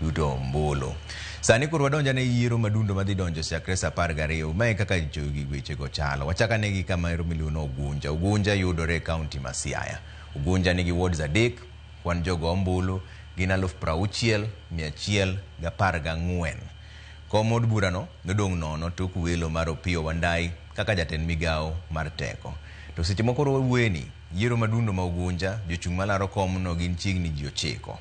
Luto Ombolo. Sani kuro wadonja ne yiero madundo madhi donjo chakre sa 12 mae kaka jogi weche go chalo. Wachaka negi kama ero miluno Ugunja. Ugunja yudore county ma Siaya. Ugunja nigi wards adek, kwan jogo ombulu gin 60,114. Komod burano nodong' nono tok welo mar Opiyo Wandayi kaka jatend migao mar teko. To seche moko weni yiero madundo ma Ugunja jochung' malaro komno gin chiegni ji 9.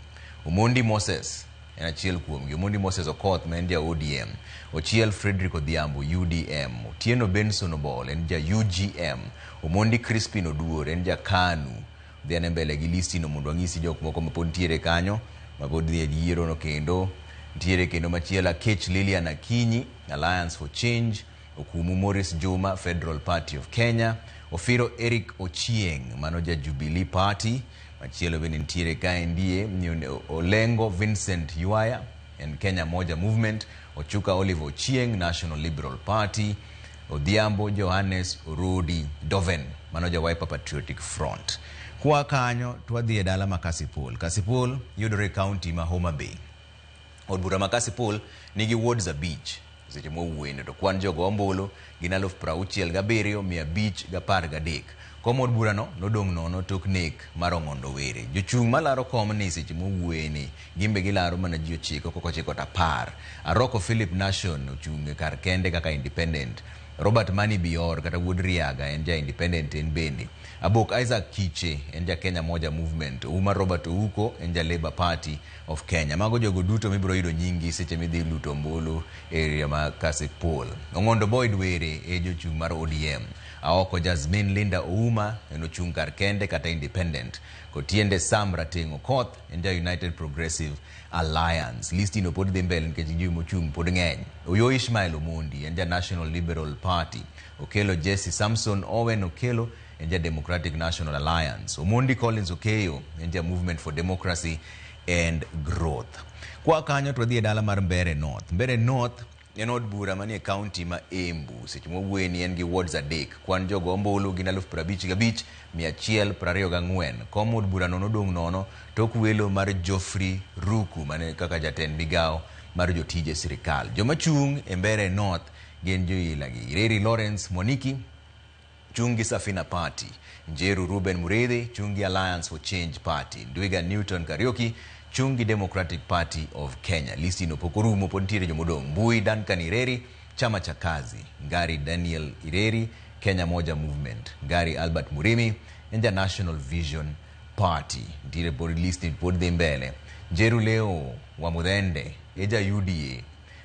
Omondi Moses en achiel kuomgi. Omondi Moses Okoth ma en ja ODM. Ochiel Frederick Odhiambo UDM. Otieno Benson Obol en ja UGM. Omondi Crispin Oduor en ja KANU. Dhiane mbele gi listi no mondo ang'isi jok moko mapod tiere kanyo mapod dhi e yiero no kendo. Tiere kendo machiela Kech Lilian Akinyi Alliance for Change. Okumu Morris Juma Federal Party of Kenya. Ofiro Eric Ochieng mano ja Jubilee Party. Machielo bende ntiere kae ndiye Olengo Vincent Yuaya en Kenya Moja Movement. Ochuka Oliver Ochieng National Liberal Party. Odhiambo Johannes Orodi Doven mano ja Wiper Patriotic Front. Kwa kanyo twadhi e dala ma Kasipul. Kasipul yudore county ma Homa Bay. Od bura ma Kasipul nigi wards abich. Seche mowuoyne to kwan jogo ombulu gin 67,513. Kom od burano nodong' nono tok nek mar Ong'ondo Were. Jochung' malaro kom ni seche mowuoyne gimbe gilaro mana ji 9 koko 10 10. Aroko Philip Nation ochung' kar kende kaka independent. Robert Mani Bior kata Wuod Riaga en ja independent en bende. Abok Isaac Kiche en ja Kenya Moja Movement. Uma Robert Ouko en ja Labour Party of Kenya. Mago jogo duto mibiro yudo nyingi seche midhi luto ombulu area ma Kasipul. Ong'ondo Boyd Were e jochung' mar ODM. Aoko Jasmine Linda Ouma en ochung' kar kende kata independent. Kotiende Sam Rateng Okoth en ja United Progressive Alliance. Listi no pod dhi mbele nikech ji mochung' pod ng'eny. Oyo Ishmael Omondi en ja National Liberal Party. Okelo Jesse Samson Owen Okelo en ja Democratic National Alliance. Omondi Collins Okeyo en ja Movement for Democracy and Growth. Kwa kanyo twadhi e dala mar Mbeere North. Mbeere North en od bura manie county ma Embu. Seche mowuoyni en gi wards adek. Kwan jogo ombulu gin 55,124. Kom od bura nodong' nono tok welo mar Geoffrey Ruku mane kaka jatend migao mar jotije sirikal. Joma chung' e Mbeere North gin joila gi Ireri Lawrence Moniki chungi Safina Party. Njeru Ruben Muredhi chungi Alliance for Change Party. Ndwiga Newton Karioki chungi Democratic Party of Kenya. Listi no pokorumo pontiere jomodong'. Mbui Duncan Ireri chama cha kazi. Ngari Daniel Ireri Kenya Moja Movement. Ngari Albert Murimi enja National Vision Party. Ndire pod listi pod dhi mbele. Njeru Leo wa Mudhende eja UDA.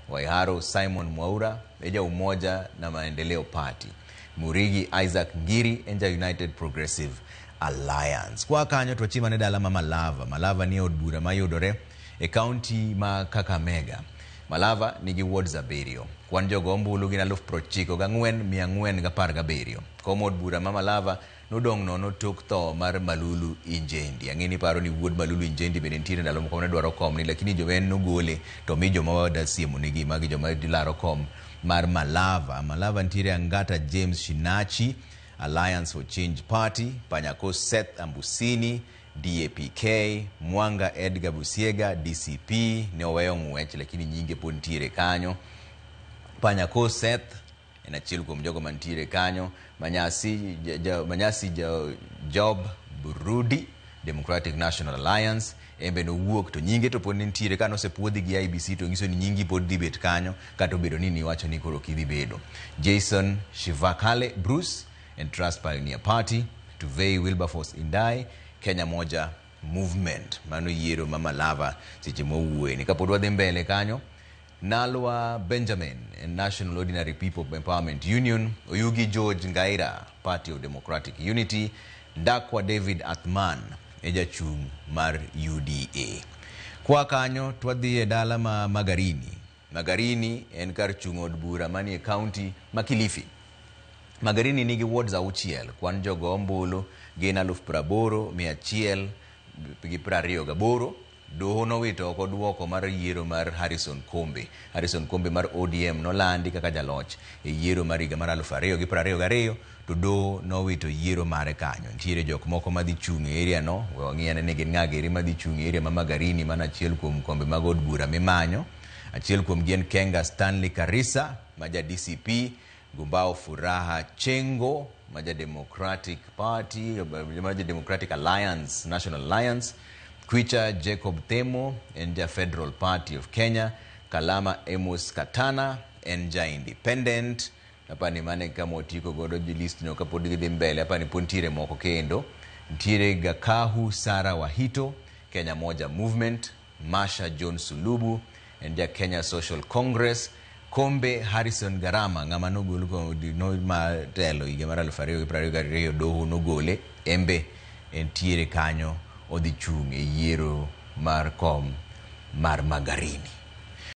Waiharo Simon Mwaura eja Umoja na Maendeleo Party. Murigi Isaac Ngiri enja United Progressive Alliance. Kwa kanyo twachima ne dala ma Malava. Malava ni od bura mayudore e county ma Kakamega. Malava nigi wards abiriyo. Kwan jogo ombulu gin 94,417. Kom od bura ma Malava nodong' nono tok tho mar Malulu Injendi. Ang'eni paro ni wuod Malulu Injendi bende ntiere ndalo moko ne dwaro kom ni, lakini jowen nogole to mi joma wada siemo nigi magi joma dilaro kom mar Malava. Malava ntiere Angata James Shinachi Alliance for Change Party, Panyako Seth Ambusini DAPK, Mwanga Edgar Busiega DCP ne oweyo ng'wech lakini nyinge pod ntiere kanyo. Panyako Seth en achiel kuom jogo mantiere kanyo. Manyasi Job Burudi Democratic National Alliance embe no wuok to nyinge to pod ntiere kano sepuodhi gi IBC to ngiso ni nyingi pod dhi bet kanyo kata obedo ni niwacho ni koro kidhi bedo. Jason Shivakale Bruce and Trust Pioneer Party. Tuvei Wilberforce Indai Kenya Moja Movement. Mano yiero ma Malava seche mowuoyni. Kapod wadhi mbele kanyo Nalwa Benjamin and National Ordinary People Empowerment Union. Oyugi George Ngaira Party of Democratic Unity. Ndakwa David Athman eja chung mar UDA. Kwa kanyo twadhi e dala ma Magarini. Magarini en kar chung od bura manie county ma Kilifi. Magarini nigi wards 6. Kwan jogo ombulu gin 80,128. doho nowito oko duoko mar yiero mar Harrison Kombe mar ODM nolandi kaka jaloch e yiero mar higa mar 2022 to doho nowito yiero mare kanyo. Nitiere jok moko madhi chung' e area no, wang'iyane ni gin ng'ageri madhi chung' e area ma Magarini, mana achiel kuom kombe mag od bura mimanyo. Achiel kuom gin Kenga Stanley Karisa maja DCP, Gumbao Furaha Chengo maja Democratic Party, maja Democratic Alliance, National Alliance, Kwicha Jacob Themo enja Federal Party of Kenya, Kalama Amos Katana enja Independent. Hapa ni mane kama otiko godo list no kapod gidhi mbele. Hapa ni puntire moko kendo. Ntire Gakahu Sara Wahito, Kenya Moja Movement, Masha John Sulubu enja Kenya Social Congress, Kombe Harrison Garama ngama nogolo ko no matelo higa mar 2022 doho nogole, embe entiere kanyo odhi chung' e yiero mar kom mar Magarini.